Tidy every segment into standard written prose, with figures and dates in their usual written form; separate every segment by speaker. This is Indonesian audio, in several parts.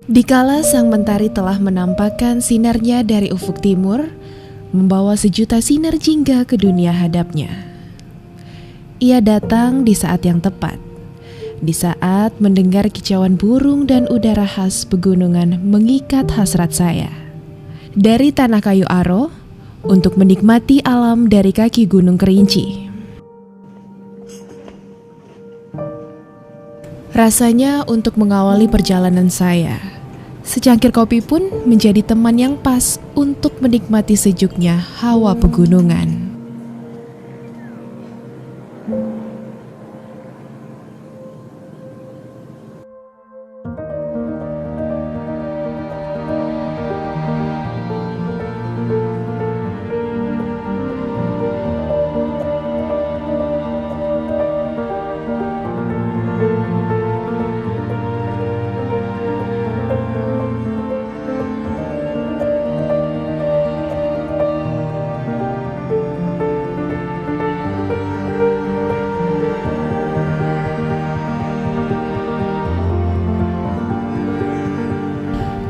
Speaker 1: Dikala sang mentari telah menampakkan sinarnya dari ufuk timur, membawa sejuta sinar jingga ke dunia hadapnya. Ia datang di saat yang tepat, di saat mendengar kicauan burung dan udara khas pegunungan mengikat hasrat saya. Dari tanah kayu aro, untuk menikmati alam dari kaki Gunung Kerinci. Rasanya untuk mengawali perjalanan saya, secangkir kopi pun menjadi teman yang pas untuk menikmati sejuknya hawa pegunungan.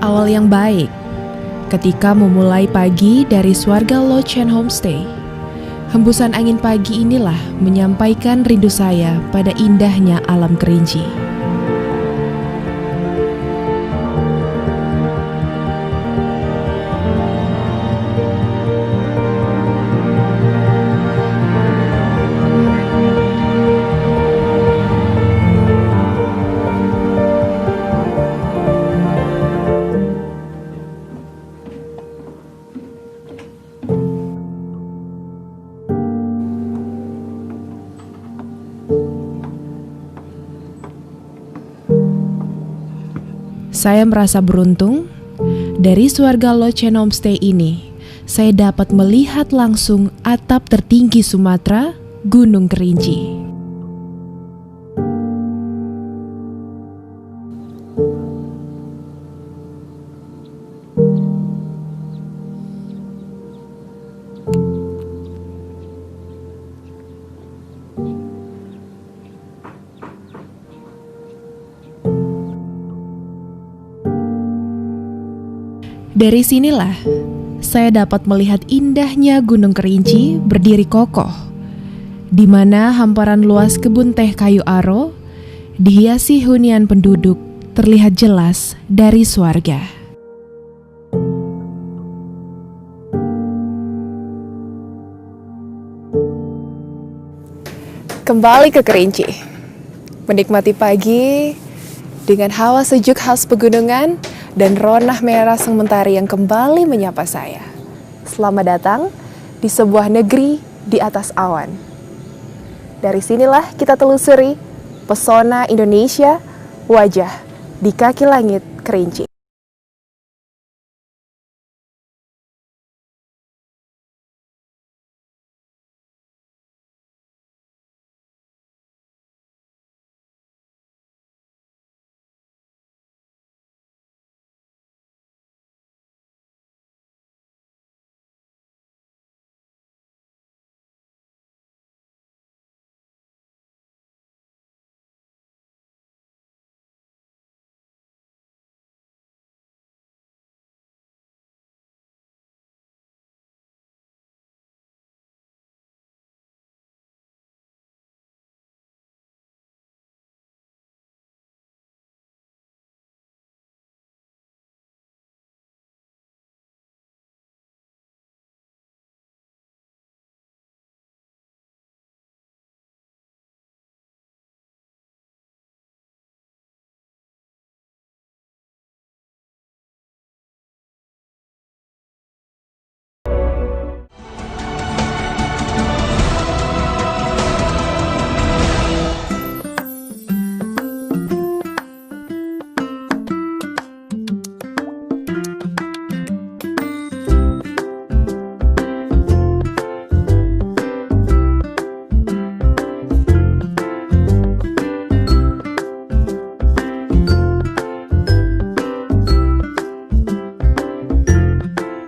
Speaker 1: Awal yang baik ketika memulai pagi dari Swarga Lodge and Homestay. Hembusan angin pagi inilah menyampaikan rindu saya pada indahnya alam Kerinci. Saya merasa beruntung, dari Swarga Lodge and Homestay ini, saya dapat melihat langsung atap tertinggi Sumatera, Gunung Kerinci. Dari sinilah, saya dapat melihat indahnya Gunung Kerinci berdiri kokoh, di mana hamparan luas kebun teh kayu aro, dihiasi hunian penduduk, terlihat jelas dari swarga. Kembali ke Kerinci, menikmati pagi dengan hawa sejuk khas pegunungan dan ronah merah sang mentari yang kembali menyapa saya. Selamat datang di sebuah negeri di atas awan. Dari sinilah kita telusuri pesona Indonesia, wajah di kaki langit Kerinci.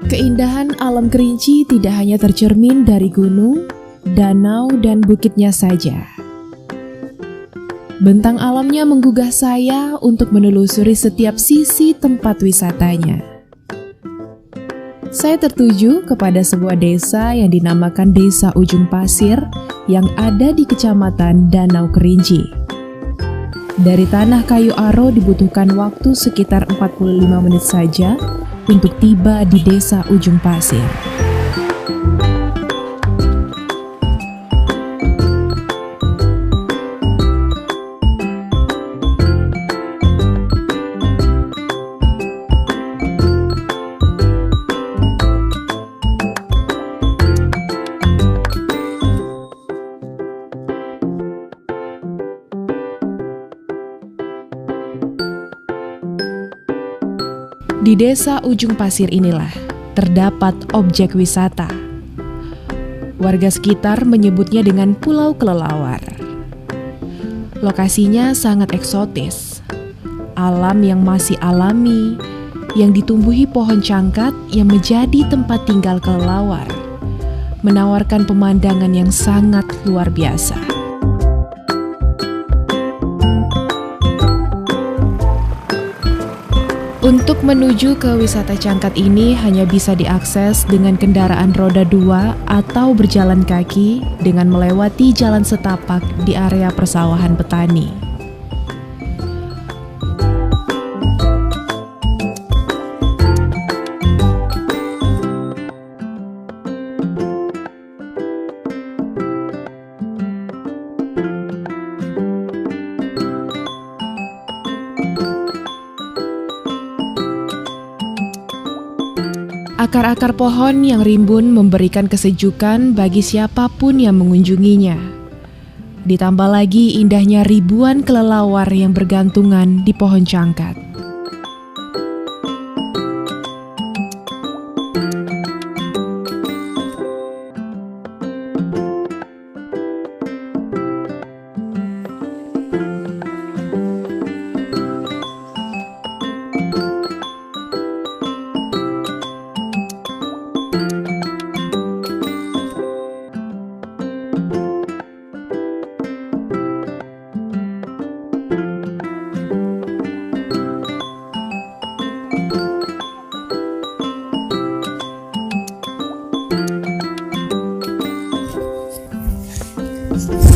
Speaker 1: Keindahan alam Kerinci tidak hanya tercermin dari gunung, danau, dan bukitnya saja. Bentang alamnya menggugah saya untuk menelusuri setiap sisi tempat wisatanya. Saya tertuju kepada sebuah desa yang dinamakan Desa Ujung Pasir yang ada di Kecamatan Danau Kerinci. Dari Tanah Kayu Aro dibutuhkan waktu sekitar 45 menit saja untuk tiba di Desa Ujung Pasir. Di Desa Ujung Pasir inilah terdapat objek wisata. Warga sekitar menyebutnya dengan Pulau Kelelawar. Lokasinya sangat eksotis. Alam yang masih alami, yang ditumbuhi pohon cangkat yang menjadi tempat tinggal kelelawar, menawarkan pemandangan yang sangat luar biasa. Untuk menuju ke wisata cangkat ini hanya bisa diakses dengan kendaraan roda 2 atau berjalan kaki dengan melewati jalan setapak di area persawahan petani. Akar-akar pohon yang rimbun memberikan kesejukan bagi siapapun yang mengunjunginya. Ditambah lagi indahnya ribuan kelelawar yang bergantungan di pohon cangkat.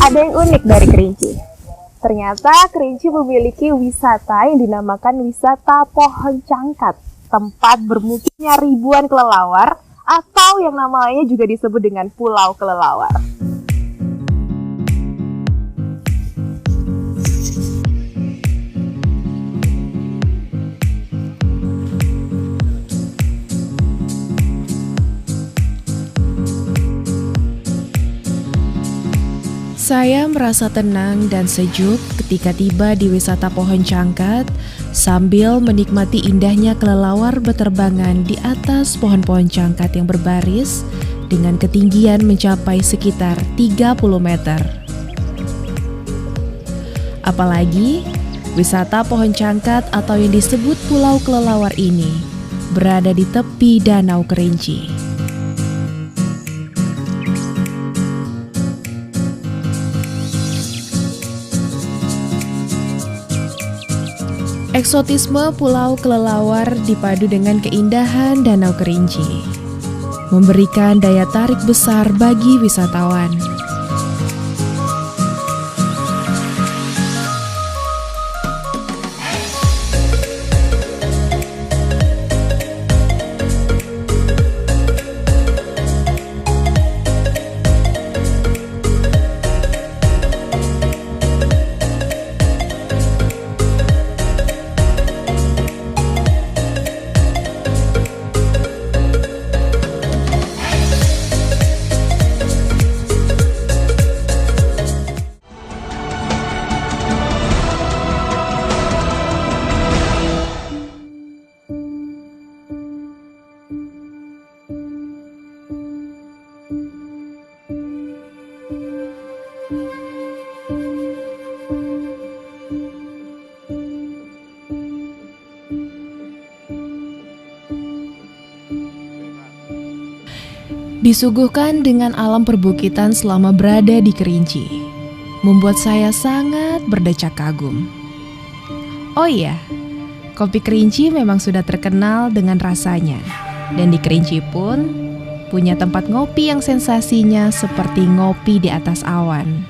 Speaker 2: Ada yang unik dari Kerinci. Ternyata Kerinci memiliki wisata yang dinamakan wisata pohon cangkat, tempat bermukimnya ribuan kelelawar atau yang namanya juga disebut dengan Pulau Kelelawar.
Speaker 1: Saya merasa tenang dan sejuk ketika tiba di wisata pohon cangkat sambil menikmati indahnya kelelawar beterbangan di atas pohon-pohon cangkat yang berbaris dengan ketinggian mencapai sekitar 30 meter. Apalagi, wisata pohon cangkat atau yang disebut Pulau Kelelawar ini berada di tepi Danau Kerinci. Eksotisme Pulau Kelelawar dipadu dengan keindahan Danau Kerinci, memberikan daya tarik besar bagi wisatawan. Disuguhkan dengan alam perbukitan selama berada di Kerinci. membuat saya sangat berdecak kagum. Oh iya, kopi Kerinci memang sudah terkenal dengan rasanya. Dan di Kerinci pun punya tempat ngopi yang sensasinya seperti ngopi di atas awan.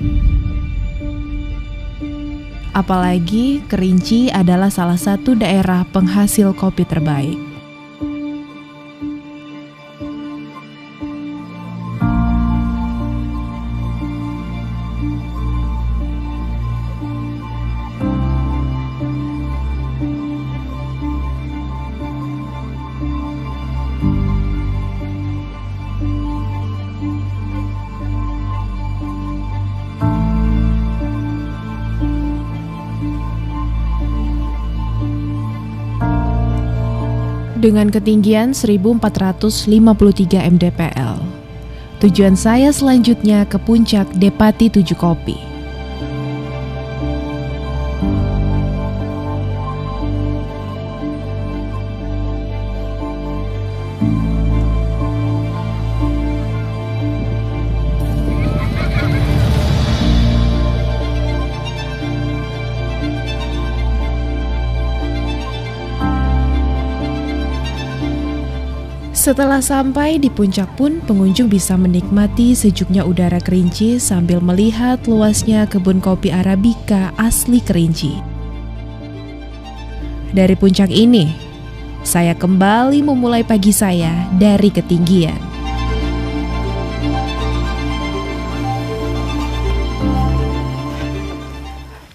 Speaker 1: Apalagi Kerinci adalah salah satu daerah penghasil kopi terbaik. Dengan ketinggian 1453 mdpl, tujuan saya selanjutnya ke puncak Depati 7 Kopi. Setelah sampai di puncak pun pengunjung bisa menikmati sejuknya udara Kerinci sambil melihat luasnya kebun kopi Arabica asli Kerinci. Dari puncak ini, saya kembali memulai pagi saya dari ketinggian.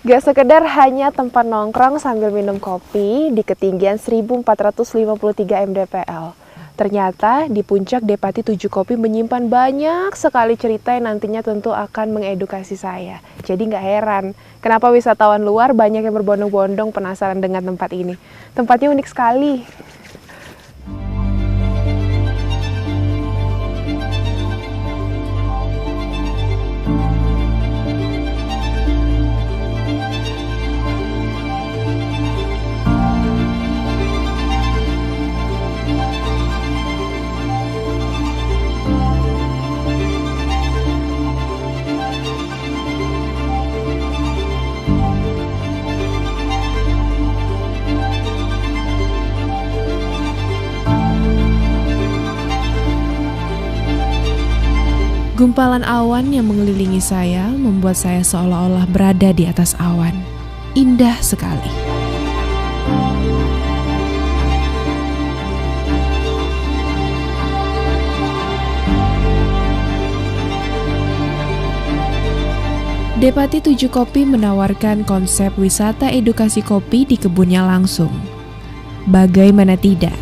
Speaker 2: Gak sekedar hanya tempat nongkrong sambil minum kopi di ketinggian 1453 mdpl. Ternyata di puncak Depati 7 Kopi menyimpan banyak sekali cerita yang nantinya tentu akan mengedukasi saya. Jadi nggak heran kenapa wisatawan luar banyak yang berbondong-bondong penasaran dengan tempat ini. Tempatnya unik sekali.
Speaker 1: Gumpalan awan yang mengelilingi saya membuat saya seolah-olah berada di atas awan. Indah sekali. Depati 7 Kopi menawarkan konsep wisata edukasi kopi di kebunnya langsung. Bagaimana tidak?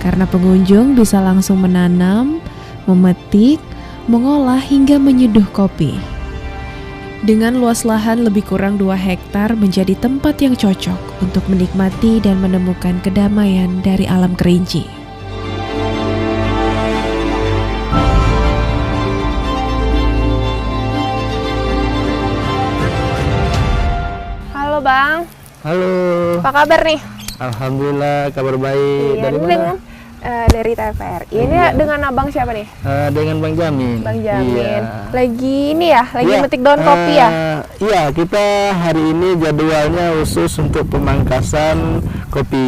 Speaker 1: Karena pengunjung bisa langsung menanam, memetik, mengolah hingga menyeduh kopi. Dengan luas lahan lebih kurang 2 hektar menjadi tempat yang cocok untuk menikmati dan menemukan kedamaian dari alam Kerinci.
Speaker 2: Halo Bang.
Speaker 3: Halo.
Speaker 2: Apa kabar nih?
Speaker 3: Alhamdulillah kabar baik.
Speaker 2: Iya,
Speaker 3: Dari
Speaker 2: ini
Speaker 3: mana?
Speaker 2: dengan dari TVRI. Ini dengan abang siapa nih?
Speaker 3: Dengan Bang Jamin.
Speaker 2: Bang Jamin.
Speaker 3: Iya.
Speaker 2: Lagi ini ya, lagi
Speaker 3: Iya,
Speaker 2: metik daun kopi ya?
Speaker 3: Iya, kita hari ini jadwalnya khusus untuk pemangkasan kopi.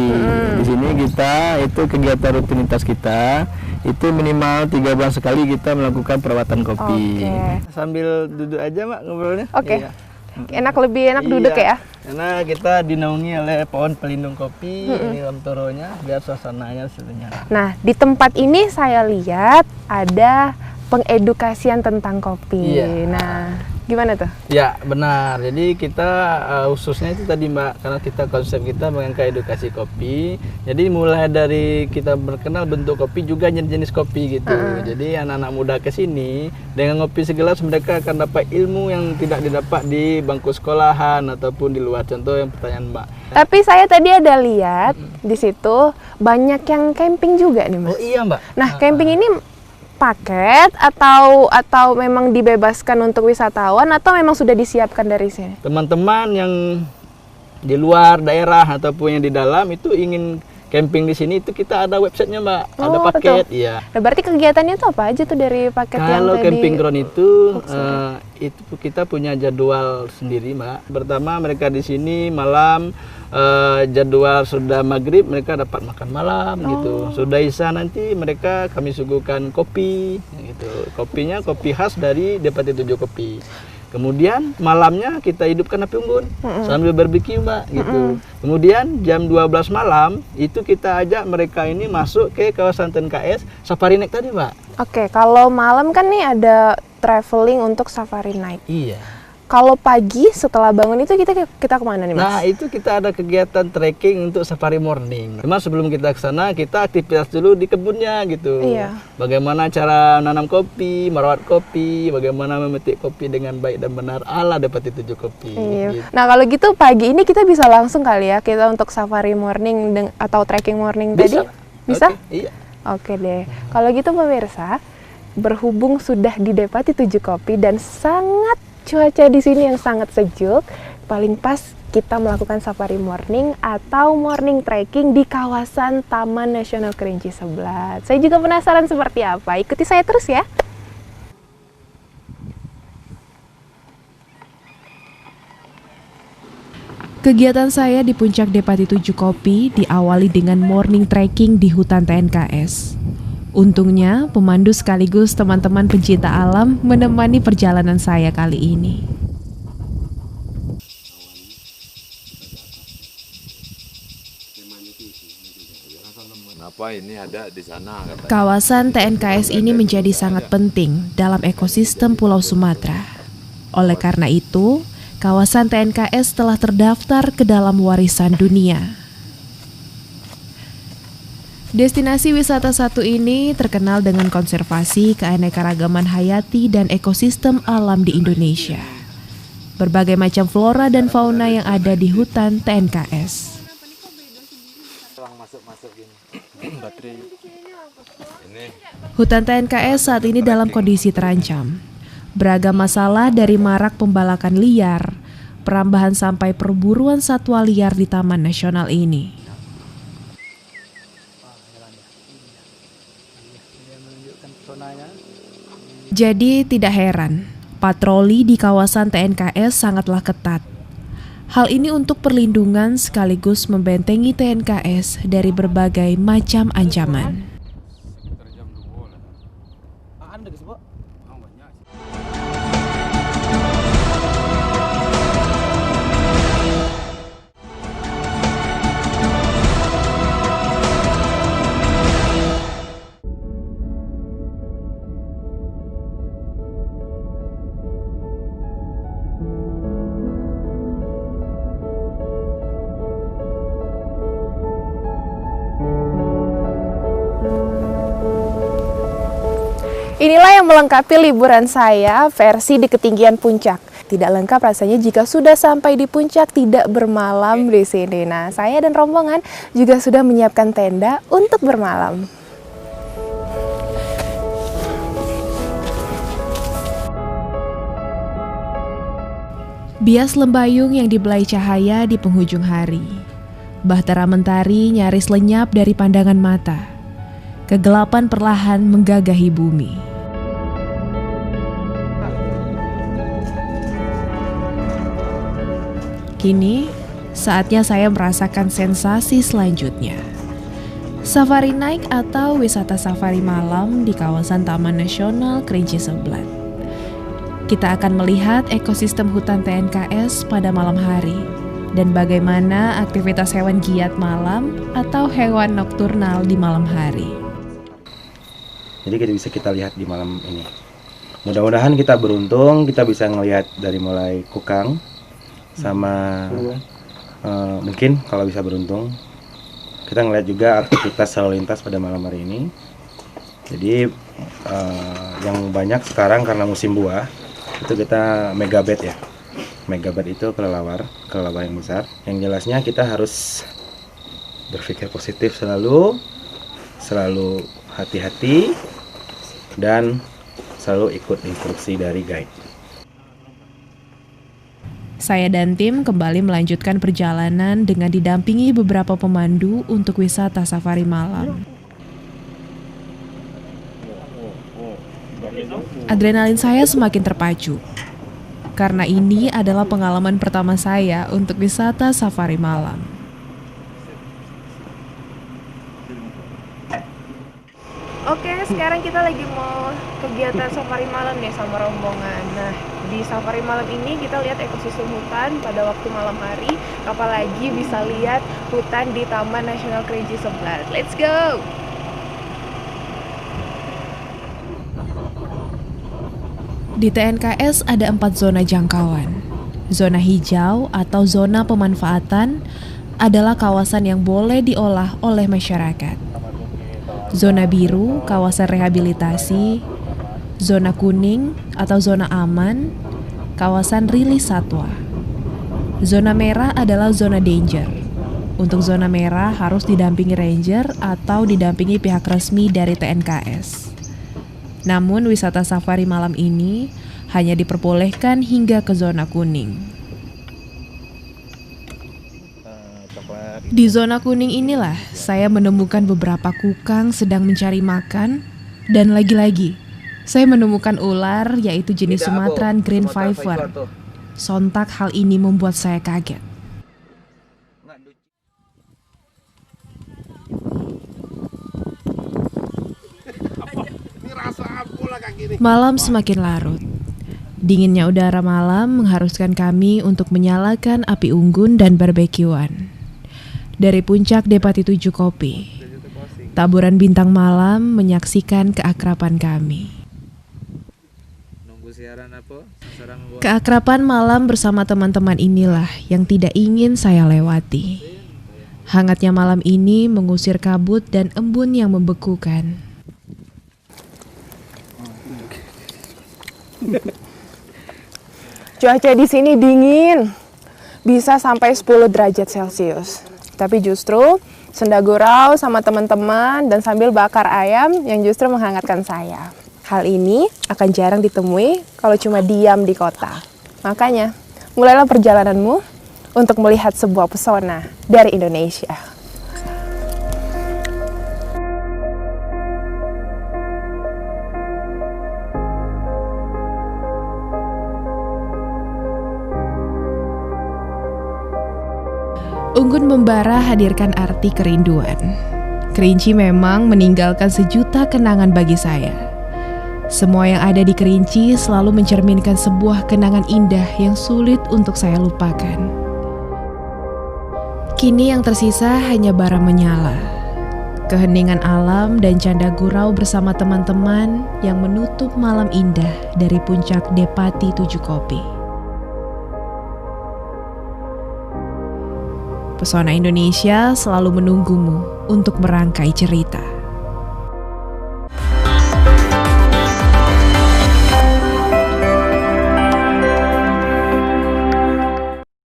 Speaker 3: Di sini kita itu kegiatan rutinitas kita itu minimal 3 bulan sekali kita melakukan perawatan kopi.
Speaker 2: Oke.
Speaker 3: Sambil duduk aja Mak ngobrolnya.
Speaker 2: Oke.
Speaker 3: Iya.
Speaker 2: Lebih enak duduk ya?
Speaker 3: Karena kita dinaungi oleh pohon pelindung kopi, ini lamtoronya biar suasananya sebenarnya.
Speaker 2: Nah, di tempat ini saya lihat ada pengedukasian tentang kopi.
Speaker 3: Iya.
Speaker 2: Nah, gimana tuh?
Speaker 3: Ya benar, jadi kita khususnya itu tadi Mbak, karena kita konsep kita mengangkat edukasi kopi. Jadi mulai dari kita berkenal bentuk kopi juga jenis kopi gitu. Jadi anak-anak muda ke sini dengan ngopi segelas mereka akan dapat ilmu yang tidak didapat di bangku sekolahan ataupun di luar. Contoh yang pertanyaan Mbak.
Speaker 2: Tapi saya tadi ada lihat di situ banyak yang camping juga nih Mas.
Speaker 3: Oh iya Mbak.
Speaker 2: Nah, camping ini paket atau memang dibebaskan untuk wisatawan atau memang sudah disiapkan dari sini?
Speaker 3: Teman-teman yang di luar daerah ataupun yang di dalam itu ingin camping di sini itu kita ada websitenya Mbak, ada
Speaker 2: Oh,
Speaker 3: paket,
Speaker 2: betul.
Speaker 3: iya.
Speaker 2: Nah, berarti kegiatannya tuh apa aja tuh dari paket yang
Speaker 3: Kalau
Speaker 2: tadi?
Speaker 3: camping ground itu kita punya jadwal sendiri Mbak. Pertama mereka di sini malam jadwal sudah maghrib mereka dapat makan malam gitu. Sudah isya nanti mereka kami suguhkan kopi gitu. Kopinya kopi khas dari Depati 7 Kopi. Kemudian malamnya kita hidupkan api unggun sambil barbeque Mbak gitu. Kemudian jam 12 malam itu kita ajak mereka ini masuk ke kawasan TNKS Safari Night tadi Mbak.
Speaker 2: Oke, kalau malam kan nih ada traveling untuk safari night.
Speaker 3: Iya.
Speaker 2: Kalau pagi setelah bangun itu kita kemana nih Mas?
Speaker 3: Nah itu kita ada kegiatan trekking untuk safari morning. Cuma sebelum kita ke sana kita aktivitas dulu di kebunnya gitu.
Speaker 2: Iya.
Speaker 3: Bagaimana cara nanam kopi, merawat kopi, bagaimana memetik kopi dengan baik dan benar ala Depati 7 Kopi.
Speaker 2: Iya.
Speaker 3: Gitu.
Speaker 2: Nah kalau gitu pagi ini kita bisa langsung kali ya kita untuk safari morning atau trekking morning tadi? Bisa?
Speaker 3: Oke, iya.
Speaker 2: Oke deh. Kalau gitu pemirsa, berhubung sudah di Depati 7 Kopi dan sangat cuaca di sini yang sangat sejuk, paling pas kita melakukan safari morning atau morning trekking di kawasan Taman Nasional Kerinci Seblat. Saya juga penasaran seperti apa. Ikuti saya terus ya.
Speaker 1: Kegiatan saya di puncak Depati 7 Kopi diawali dengan morning trekking di hutan TNKS. Untungnya, pemandu sekaligus teman-teman pencinta alam menemani perjalanan saya kali ini.
Speaker 4: Kenapa ini ada di sana? Katanya.
Speaker 1: Kawasan TNKS ini menjadi sangat penting dalam ekosistem Pulau Sumatera. Oleh karena itu, kawasan TNKS telah terdaftar ke dalam warisan dunia. Destinasi wisata satu ini terkenal dengan konservasi keanekaragaman hayati dan ekosistem alam di Indonesia. Berbagai macam flora dan fauna yang ada di hutan TNKS. Hutan TNKS saat ini dalam kondisi terancam. Beragam masalah dari marak pembalakan liar, perambahan sampai perburuan satwa liar di Taman Nasional ini. Jadi tidak heran, patroli di kawasan TNKS sangatlah ketat. Hal ini untuk perlindungan sekaligus membentengi TNKS dari berbagai macam ancaman.
Speaker 2: Inilah yang melengkapi liburan saya versi di ketinggian puncak. Tidak lengkap rasanya jika sudah sampai di puncak tidak bermalam di sini. Nah, saya dan rombongan juga sudah menyiapkan tenda untuk bermalam.
Speaker 1: Bias lembayung yang dibelai cahaya di penghujung hari. Bahtera mentari nyaris lenyap dari pandangan mata. Kegelapan perlahan menggagahi bumi. Kini, saatnya saya merasakan sensasi selanjutnya. Safari night atau wisata safari malam di kawasan Taman Nasional Kerinci Seblat. Kita akan melihat ekosistem hutan TNKS pada malam hari dan bagaimana aktivitas hewan giat malam atau hewan nokturnal di malam hari.
Speaker 5: Jadi bisa kita lihat di malam ini. Mudah-mudahan kita beruntung, kita bisa ngelihat dari mulai kukang sama mungkin kalau bisa beruntung kita ngelihat juga aktivitas lalu lintas pada malam hari ini. Jadi yang banyak sekarang karena musim buah itu kita megabed ya. Megabed itu kelelawar yang besar. Yang jelasnya kita harus berpikir positif selalu hati-hati dan selalu ikut instruksi dari guide.
Speaker 1: Saya dan tim kembali melanjutkan perjalanan dengan didampingi beberapa pemandu untuk wisata safari malam. Adrenalin saya semakin terpacu, karena ini adalah pengalaman pertama saya untuk wisata safari malam.
Speaker 2: Oke, sekarang kita lagi mau kegiatan safari malam nih sama rombongan. Nah, di safari malam ini kita lihat ekosistem hutan pada waktu malam hari, apalagi bisa lihat hutan di Taman Nasional Kerinci Sebelat. Let's go!
Speaker 1: Di TNKS ada 4 zona jangkauan. Zona hijau atau zona pemanfaatan adalah kawasan yang boleh diolah oleh masyarakat. Zona biru, kawasan rehabilitasi. Zona kuning atau zona aman, kawasan rilis satwa. Zona merah adalah zona danger. Untuk zona merah harus didampingi ranger atau didampingi pihak resmi dari TNKS. Namun wisata safari malam ini hanya diperbolehkan hingga ke zona kuning. Di zona kuning inilah saya menemukan beberapa kukang sedang mencari makan, dan lagi-lagi saya menemukan ular yaitu jenis Sumatran Green Viper. Sontak hal ini membuat saya kaget. Malam semakin larut. Dinginnya udara malam mengharuskan kami untuk menyalakan api unggun dan barbekyuan. Dari puncak Depati 7 Kopi, taburan bintang malam menyaksikan keakraban kami. Keakraban malam bersama teman-teman inilah yang tidak ingin saya lewati. Hangatnya malam ini mengusir kabut dan embun yang membekukan.
Speaker 2: Cuaca di sini dingin, bisa sampai 10 derajat Celcius. Tapi justru senda gurau sama teman-teman dan sambil bakar ayam yang justru menghangatkan saya. Hal ini akan jarang ditemui kalau cuma diam di kota. Makanya, mulailah perjalananmu untuk melihat sebuah pesona dari Indonesia.
Speaker 1: Unggun Membara hadirkan arti kerinduan. Kerinci memang meninggalkan sejuta kenangan bagi saya. Semua yang ada di Kerinci selalu mencerminkan sebuah kenangan indah yang sulit untuk saya lupakan. Kini yang tersisa hanya bara menyala, keheningan alam dan canda gurau bersama teman-teman yang menutup malam indah dari puncak Depati 7 Kopi. Pesona Indonesia selalu menunggumu untuk merangkai cerita.